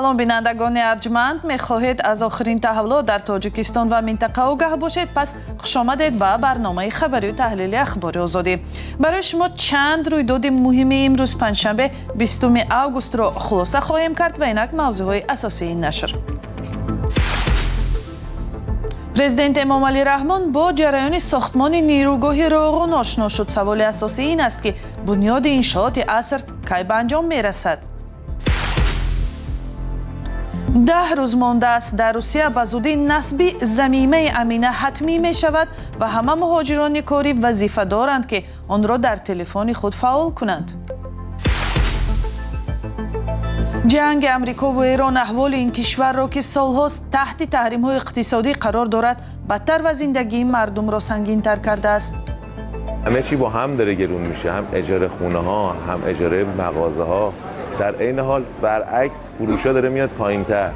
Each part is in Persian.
салом бинандагони арҷманд, мехоҳед аз охирин таҳввулот дар Тоҷикистон ва минтақа огаҳ бошед. Пас хушомадед ба барномаи хабарию таҳлили ахбори озодӣ. барои шумо чанд рӯйдоди муҳими имрӯз панҷшанбе 20 августро хулоса хоҳем кард ва инак мавзӯъҳои асосии нашр. президент Эмомалӣ Раҳмон бо ҷараёни сохтмони нирӯгоҳи Роғун ошно шуд. саволи асосӣ ин аст ки бунёди иншооти аср кай ба анҷом мерасад. 10 рӯз мондааст дар Русия ба зудӣ насби замимаи Амина ҳатмӣ мешавад ва ҳама муҳоҷирони корӣ вазифадоранд ки онро дар телефони худ фаъол кунанд. ҷанги Амрикову Эрон аҳволи ин кишварро ки солҳост таҳти таҳримҳои иқтисодӣ қарор дорад, бадтар ва зиндагии мардумро сангинтар кардааст. همه چی با هم داره گرون میشه، هم اجاره خونه ها، هم اجاره مغازه ها. در عین حال برعکس فروشا داره میاد پایین‌تر.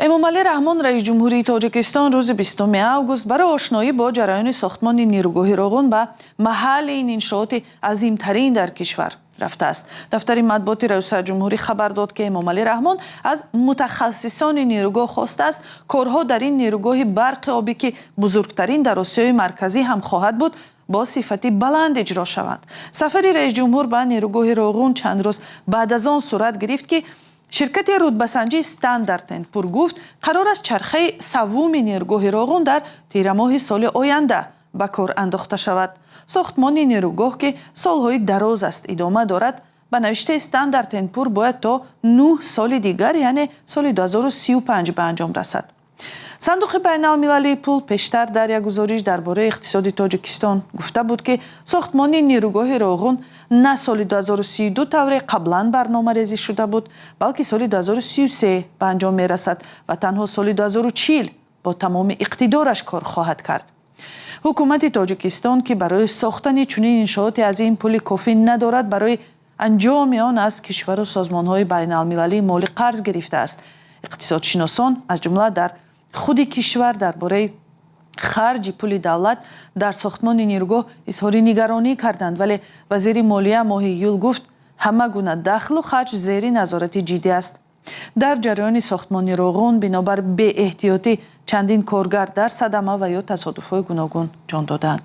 эмомалӣ раҳмон раис ҷумҳурии тоҷикистон рӯзи 20 август барои ошноӣ бо ҷараёни сохтмони нирӯгоҳи Роғун ба маҳалли ин иншооти азимтарин дар кишвар рафтааст. дафтари матбуоти раисат ҷумҳурӣ хабар дод ки эмомалӣ раҳмон аз мутахассисони нирӯгоҳ хостааст корҳо дар ин нирӯгоҳи барқи обӣ ки бузургтарин дар Осиёи марказӣ ҳам хоҳад буд бо сифати баланд иҷро шаванд. сафари раис ҷумҳур ба нирӯгоҳи Роғун чанд рӯз баъд аз он сурат гирифт ки ширкати рутбасанҷии Стандарт энд Пур гуфт қарор аст чархаи саввуми нирӯгоҳи Роғун дар тирамоҳи соли оянда ба кор андохта шавад. сохтмони нирӯгоҳ ки солҳои дароз аст идома дорад, ба навиштаи Стандарт энд Пур бояд то 9 соли дигар яъне соли 2035 ба анҷом расад. сандуқи байналмилалии пул пештар дар як гузориш дар бораи иқтисоди Тоҷикистон гуфта буд ки сохтмони нирӯгоҳи Роғун на соли 2032 тавре қаблан барномарезӣ шуда буд, балки соли 2033 ба анҷом мерасад ва танҳо соли 2040 бо тамоми иқтидораш кор хоҳад кард. ҳукумати Тоҷикистон ки барои сохтани чунин иншооти азим пули кофӣ надорад, барои анҷоми он аз кишвару созмонҳои байналмилалии молӣ қарз гирифтааст. иқтисодшиносон аз ҷумла дар худи кишвар дар бораи харҷи пули давлат дар сохтмони нирӯгоҳ изҳори нигаронӣ карданд, вале вазири молия моҳи июл гуфт ҳама гуна дахлу хаҷ зери назорати ҷиддӣ аст. дар ҷараёни сохтмони Роғун бинобар беэҳтиётӣ чандин коргар дар садама ва ё тасодуфҳои гуногун ҷон доданд.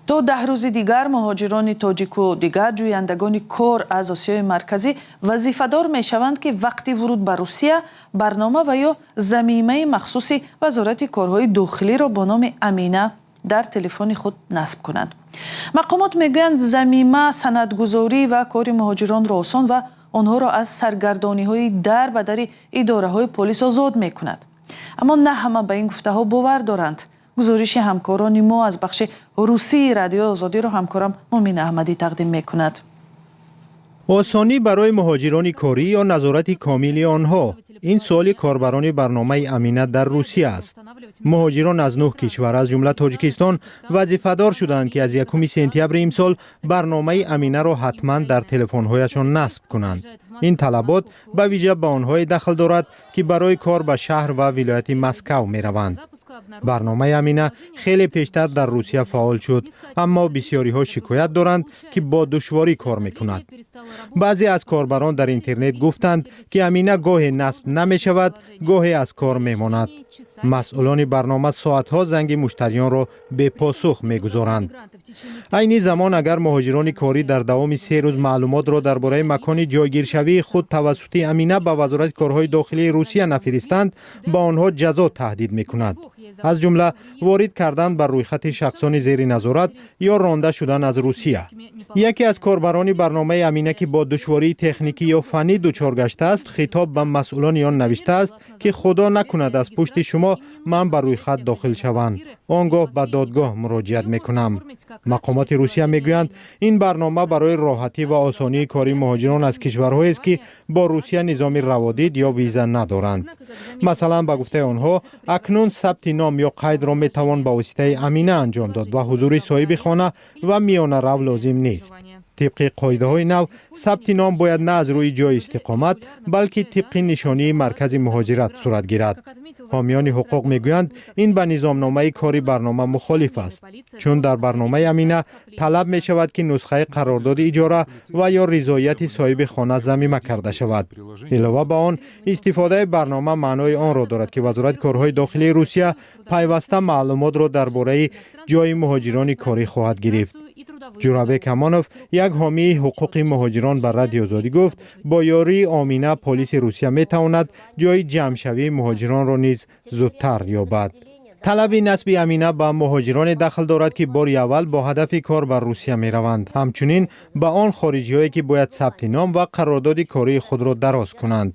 то 10 рӯзи дигар муҳоҷирони тоҷику дигар ҷӯяндагони кор аз Осиёи марказӣ вазифадор мешаванд ки вақти вуруд ба Русия барнома ва ё замимаи махсуси вазорати корҳои дохилиро бо номи Амина дар телефони худ насб кунанд. мақомот мегӯянд замима санадгузорӣ ва кори муҳоҷиронро осон ва онҳоро аз саргардониҳои дар ба дари идораҳои полис озод мекунад. аммо на ҳама ба ин гуфтаҳо бовар доранд. гузориши ҳамкорони мо аз бахши русии радиои озодиро ҳамкорам Мумина Аҳмадӣ тақдим мекунад. осонӣ барои муҳоҷирони корӣ ё назорати комили онҳо? ин суоли корбарони барномаи Амина дар Русия аст. муҳоҷирон аз 9 кишвар аз ҷумла Тоҷикистон вазифадор шуданд ки аз 1 сентябри имсол барномаи Аминаро ҳатман дар телефонҳояшон насб кунанд. ин талабот ба виҷа ба онҳое дахл дорад ки барои кор ба шаҳр ва вилояти Маскав мераванд. барномаи Амина хеле пештар дар Русия фаъол шуд, аммо бисёриҳо шикоят доранд ки бо душворӣ кор мекунад. баъзе аз корбарон дар интернет гуфтанд ки Амина гоҳе насб намешавад, гоҳе аз кор мемонад. масъулони барнома соатҳо занги муштариёнро бепосух мегузоранд. айни замон агар муҳоҷирони корӣ дар давоми 3 рӯз маълумотро дар бораи макони ҷойгиршавии худ тавассути Амина ба вазорати корҳои дохилии Русия нафиристанд, ба онҳо ҷазо таҳдид мекунад. аз ҷумла ворид кардан бар рӯйхати шахсони зери назорат ё ронда шудан аз Русия. яке аз корбарони барномаи Амина ки бо душвории техникӣ ё фанӣ дучор гаштааст, хитоб ба масъулони он навиштааст ки худо накунад аз пушти шумо ман ба рӯйхат дохил шавам, он гоҳ ба додгоҳ муроҷиат мекунам. мақомоти Русия мегӯянд ин барнома барои роҳатӣ ва осонии кори муҳоҷирон аз кишварҳоест ки бо Русия низоми раводид ё виза надоранд. масалан ба гуфтаи онҳо акнун сабти ном ё қайдро метавон ба воситаи Амина анҷом дод ва ҳузури соҳиби хона ва миёнарав лозим нест. طبق قاعده‌های نو ثبت نام باید نه از روی جای استقامت بلکه طبق نشانی مرکز مهاجرت صورت گیرد. حامیان حقوق میگویند این به نظامنامه کاری برنامه مخالف است، چون در برنامه امینه طلب می شود که نسخه قرارداد اجاره و یا رضایت صاحب خانه ضمیمه کرده شود. علاوه بر آن استفاده برنامه معنای آن را دارد که وزارت کارهای داخلی روسیه پیوسته معلومات را درباره جای مهاجران کاری خواهد گرفت. جورابک امانوف یک حامی حقوق مهاجران بر رادیو آزادی گفت با یاری آمینه پلیس روسیه می تواند جای جمع‌شوی مهاجران را نیز زودتر یابد. طلب نسب امینه به مهاجران دخل دارد که بار اول با هدف کار بر روسیه می روند. همچنین به آن خارجی هایی که باید ثبت نام و قرارداد کاری خود را دراز کنند.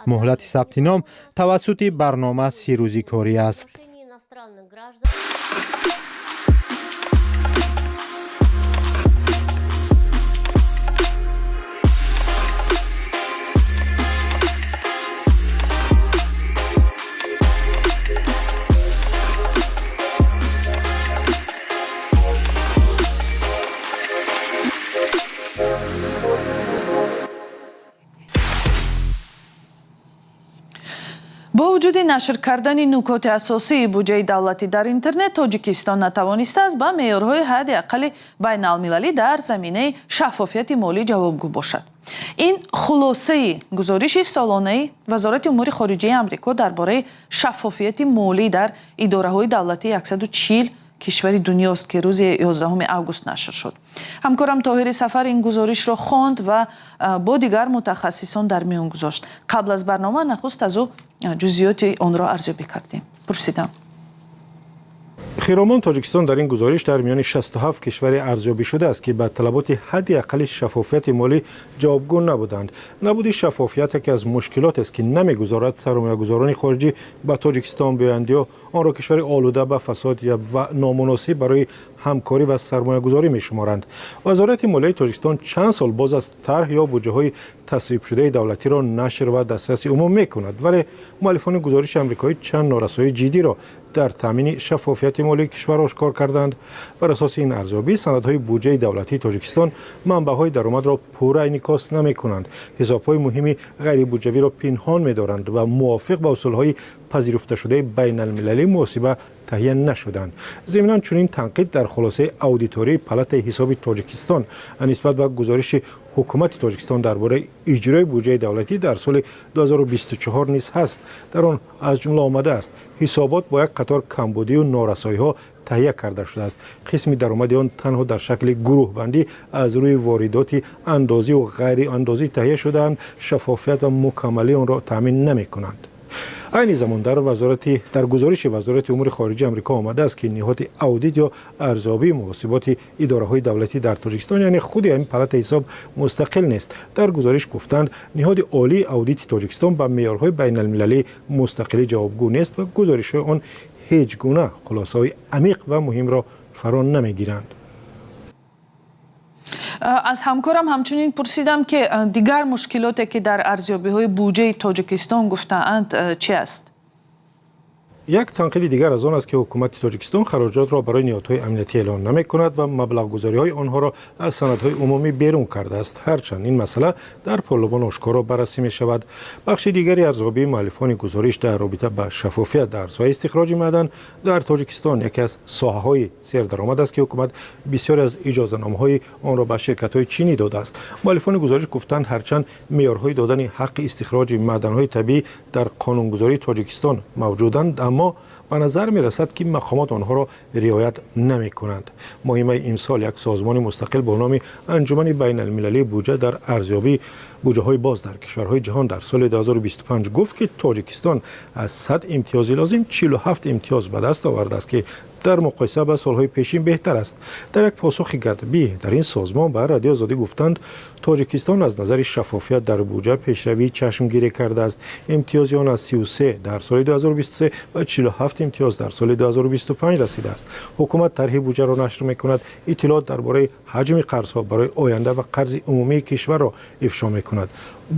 مهلت ثبت نام توسط برنامه 30 روزی کاری است. با وجود نشر کردن نکات اساسی بودجه دولتی در اینترنت، تاجیکستان نتوانسته است به معیارهای حداقل بین المللی در زمینه شفافیت مالی جوابگو باشد. این خلاصه گزارش سالانه وزارت امور خارجه آمریکا درباره شفافیت مالی در اداره‌های دولتی 140 کشور دنیاست که روز 11 آگوست نشر شد. همکارم طاهر سفر این گزارش را خواند و با دیگر متخصصان در میان گذاشت. قبل از برنامه نخست از او جزئیات آن را ارزیابی کردیم. پرسیدم. خیرامان تاجیکستان در این گزارش در میان 67 کشور ارزیابی شده است که به طلبات حداقل شفافیت مالی جوابگو نبودند. نبود شفافیت که از مشکلات است که نمیگذارد سرمایه‌گذاران خارجی به تاجیکستان بیایند یا آن را کشور آلوده به فساد یا نامناسب برای همکاری و سرمایه‌گذاری می‌شمارند. وزارت مالیه تاجیکستان چند سال باز از طرح یا بودجه‌های تصویب شده دولتی را نشر و دسترسی عموم می‌کند، ولی مؤلفان گزارش آمریکایی چند نارسایی جدی را در تامین شفافیت مالی کشور آشکار کردند. بر اساس این ارزیابی سندهای بودجه دولتی تاجیکستان منبع‌های درآمد را پوره انعکاس نمی‌کنند، حساب‌های مهمی غیر بودجوی را پنهان می‌دارند و موافق با اصول‌های پذیرفته شده بین المللی محاسبه تهیه نشدند. ضمناً چنین تنقید در خلاصه آدیتوری پالات حساب تاجیکستان نسبت به گزارش حکومت تاجیکستان درباره اجرای بودجه دولتی در سال 2024 نیز هست. در آن از جمله آمده است حسابات با یک قطار کمبودی و نارسایی‌ها تهیه کرده شده است. قسمی درآمد آن تنها در شکل گروه بندی از روی واردات اندازی و غیر اندازی تهیه شده‌اند. شفافیت و مکملی آن را تامین نمی‌کنند. این زمان در گزارش وزارت امور خارجه آمریکا آمده است که نهاد اودیت یا ارزیابی محاسبات اداره‌های دولتی در تاجیکستان یعنی خود این پالات حساب مستقل نیست. در گزارش گفتند نهاد عالی اودیت تاجیکستان با معیارهای بین المللی مستقل جوابگو نیست و گزارش آن هیچ گونه خلاصه‌های عمیق و مهم را فرا نمیگیرند. از همکارم همچنین پرسیدم که دیگر مشکلاتی که در ارزیابی‌های بودجه تاجیکستان گفته‌اند چی است؟ یک تنقید دیگر از آن است که حکومت تاجیکستان خراجات را برای نهادهای امنیتی اعلان نمی‌کند و مبلغ گذاری‌های آنها را از سندهای عمومی بیرون کرده است. هرچند این مسئله در پارلمان آشکارا بررسی می‌شود. بخش دیگری ارزیابی مؤلفان گزارش در رابطه با شفافیت در ساحه استخراج معدن در تاجیکستان یکی از ساحه‌های سردرآمد است که حکومت بسیاری از اجازه‌نامه‌های آن را به شرکت‌های چینی داده است. مؤلفان گزارش گفتند هرچند معیارهای دادن حق استخراج معدن‌های طبیعی در قانونگذاری تاجیکستان موجودند، اما به نظر می رسد که مقامات آنها را رعایت نمی کنند. مهمه امسال یک سازمان مستقل با نام انجمن بین المللی بودجه در ارزیابی بودجه های باز در کشورهای جهان در سال 2025 گفت که تاجیکستان از 100 امتیاز لازم 47 امتیاز به دست آورده است که در مقایسه با سالهای پیشین بهتر است. در یک پاسخ گدبی در این سازمان به رادیو آزادی گفتند تاجیکستان از نظر شفافیت در بودجه پیشروی چشمگیری کرده است. امتیاز آن از 33 در سال 2023 و 47 امتیاز در سال 2025 رسیده است. حکومت طرح بودجه را نشر می‌کند، اطلاعات درباره حجم قرض‌ها برای آینده و قرض عمومی کشور را افشا می‌کند.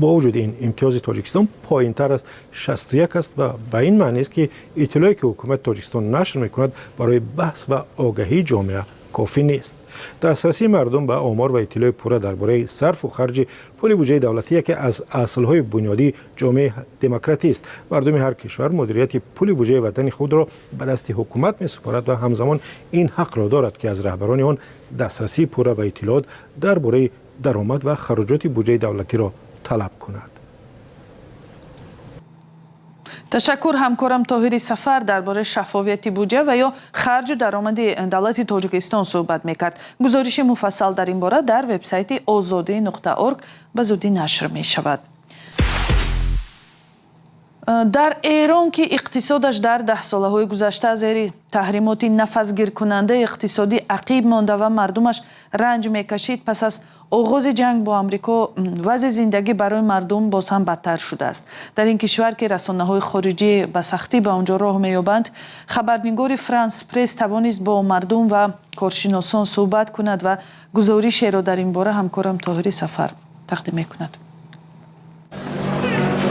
با وجود این امتیاز تاجیکستان پایین‌تر از 61 است و به این معنی است که اطلاعاتی که حکومت تاجیکستان نشر می‌کند برای بحث و آگاهی جامعه کافی نیست. دسترسی مردم به آمار و اطلاع پوره درباره صرف و خرج پول بودجه دولتی که از اصل‌های بنیادی جامعه دموکراتی است. مردم هر کشور مدیریت پول بودجه وطن خود را به دست حکومت می‌سپارد و همزمان این حق را دارد که از رهبران آن دسترسی پوره به اطلاعات درباره درآمد و خراجات بودجه دولتی را طلب کند. تشکر همکارم طاهری سفر درباره شفافیت بودجه و یا خرج و درآمد دولت تاجیکستان صحبت میکرد. گزارش مفصل در این باره در وبسایت azadi.org به زودی نشر می شود. در ایران که اقتصادش در 10 سالهای گذشته زیر تحریمات نفسگیر کننده اقتصادی عقیب مانده و مردمش رنج میکشید، پس از آغاز جنگ با آمریکا وضع زندگی برای مردم باز هم بدتر شده است. در این کشور که رسانه‌های خارجی به سختی به آنجا راه می‌یابند، خبرنگار فرانس پرس توانست با مردم و کارشناسان صحبت کند و گزارشی را در این باره همکارم طاهری سفر تقدیم می‌کند.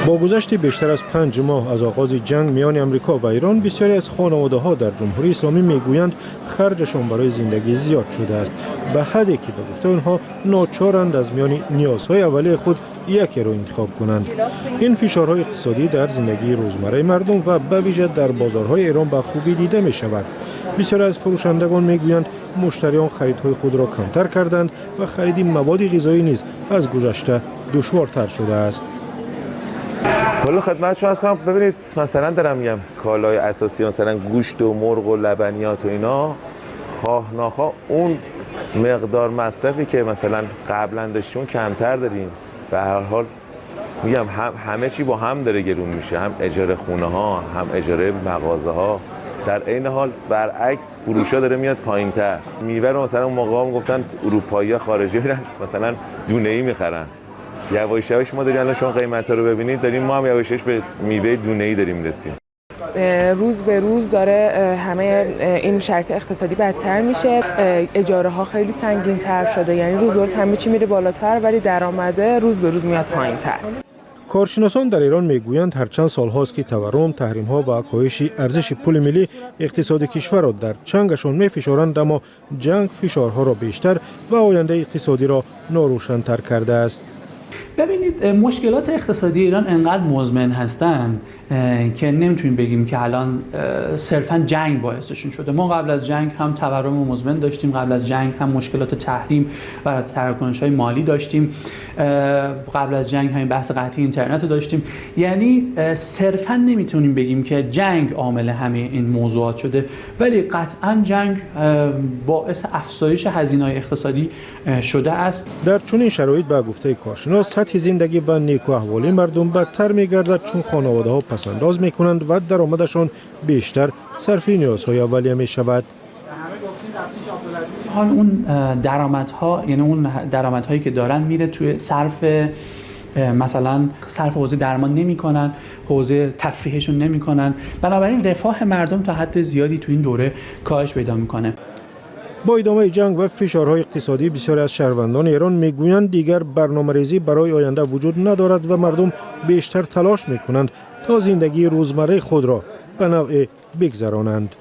با گذشت بیشتر از 5 ماه از آغاز جنگ میان امریکا و ایران، بسیاری از خانواده‌ها در جمهوری اسلامی میگویند خرجشان برای زندگی زیاد شده است، به حدی که به گفته آنها ناچارند از میان نیازهای اولیه خود یکی را انتخاب کنند. این فشارهای اقتصادی در زندگی روزمره مردم و به ویژه در بازارهای ایران به خوبی دیده می شود. بسیاری از فروشندگان میگویند مشتریان خریدهای خود را کمتر کردند و خرید مواد غذایی نیز از گذشته دشوارتر شده است. حالا خدمت شما کنم، ببینید مثلا دارم میگم کالای اساسی مثلا گوشت و مرغ و لبنیات و اینا خواه ناخواه اون مقدار مصرفی که مثلا قبلا داشتیم کمتر داریم. به هر حال میگم همه چی با هم داره گرون میشه، هم اجاره خونه ها هم اجاره مغازه ها. در عین حال برعکس فروشا داره میاد پایینتر. میوه رو مثلا اون موقع هم گفتن اروپایی ها خارجی میرن مثلا دونه‌ای میخرن. یواش یواش ما داریم الان شما قیمتا رو ببینید، داریم ما هم یواش یواش به میوه دونه‌ای داریم میرسیم. روز به روز داره همه این شرایط اقتصادی بدتر میشه، اجاره ها خیلی سنگین تر شده، یعنی روز به روز همه چی میره بالاتر ولی درآمده روز به روز میاد پایین‌تر. کارشناسان در ایران میگویند هر چند سال هاست که تورم، تحریم ها و کاهش ارزش پول ملی اقتصاد کشور را در چنگشان میفشارند، اما جنگ فشارها را بیشتر و آینده اقتصادی را ناروشن‌تر کرده است. ببینید مشکلات اقتصادی ایران انقدر مزمن هستند که نمیتونیم بگیم که الان صرفا جنگ باعثشون شده. ما قبل از جنگ هم تورم مزمن داشتیم، قبل از جنگ هم مشکلات تحریم و تراکنش‌های مالی داشتیم، قبل از جنگ هم بحث قطعی اینترنت رو داشتیم. یعنی صرفا نمیتونیم بگیم که جنگ عامل همه این موضوعات شده، ولی قطعا جنگ باعث افزایش هزینه‌های اقتصادی شده است. در چنین شرایط به گفته کارشناس سطح زندگی و نیک و احوالی مردم بدتر می‌گردد، چون خانواده‌ها پس‌انداز می‌کنند و درآمدشان بیشتر صرف نیازهای اولیه می‌شود. حال اون درآمدها، یعنی اون درآمدهایی که دارن میره توی صرف، مثلا صرف حوزه درمان نمی‌کنن، حوزه تفریحشون نمی‌کنن، بنابراین رفاه مردم تا حد زیادی تو این دوره کاهش پیدا می‌کنه. با ادامه جنگ و فشارهای اقتصادی، بسیاری از شهروندان ایران میگویند دیگر برنامه‌ریزی برای آینده وجود ندارد و مردم بیشتر تلاش میکنند تا زندگی روزمره خود را به نوعی بگذرانند.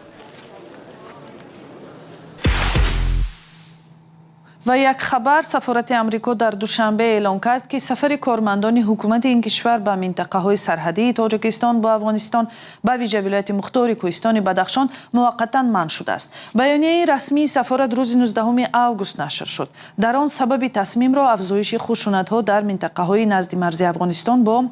و یک خبر، سفارت امریکا در دوشنبه اعلام کرد که سفر کارمندان حکومت این کشور به منطقه‌های سرحدی تاجیکستان با افغانستان به ویژه ولایت مختار کوهستان بدخشان موقتا منع شده است. بیانیه رسمی سفارت روز 19 آگوست نشر شد. در آن سبب تصمیم را افزایش خشونت‌ها در منطقه‌های نزد مرز افغانستان با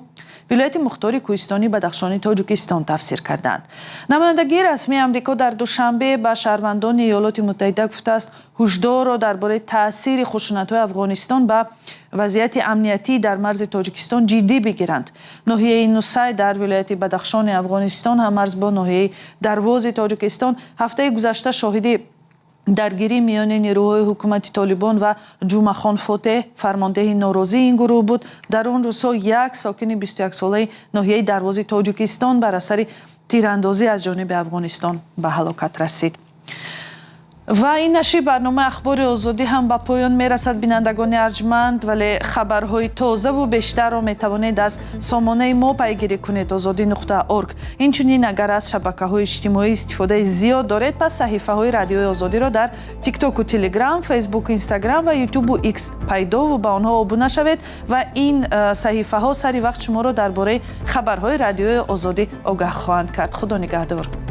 ولایت مختار کوهستانی بدخشان تاجیکستان تفسیر کردند. نمایندگی رسمی امریکا در دوشنبه به شهروندان ایالات متحده گفته است هشدار را درباره تاثیر خشونت‌های افغانستان به وضعیت امنیتی در مرز تاجیکستان جدی بگیرند. ناحیه نوسای در ولایت بدخشان افغانستان هم مرز با ناحیه درواز تاجیکستان هفته گذشته شاهد درگیری میان نیروهای حکومت طالبان و جمعه خان فاتح، فرمانده ناراضی این گروه بود. در آن روزها یک ساکن 21 ساله ناحیه درواز تاجیکستان بر اثر تیراندازی از جانب افغانستان به هلاکت رسید. و این نشر برنامه اخبار آزادی هم به پایان میرسد. بینندگان ارجمند، ولی خبرهای تازه و بیشتر را میتوانید از سامانه ما پیگیری کنید azadi.org. اینچنین اگر از شبکه‌های اجتماعی استفاده زیاد دارید، پس صحیفه های رادیوی آزادی را در تیک تاک و تلگرام، فیسبوک، اینستاگرام و یوتیوب و ایکس پیدا و به آنها ابونه شوید و این صحیفه ها سری وقت شما را درباره خبرهای رادیوی آزادی آگاه خواهند کرد. خدا نگهدار.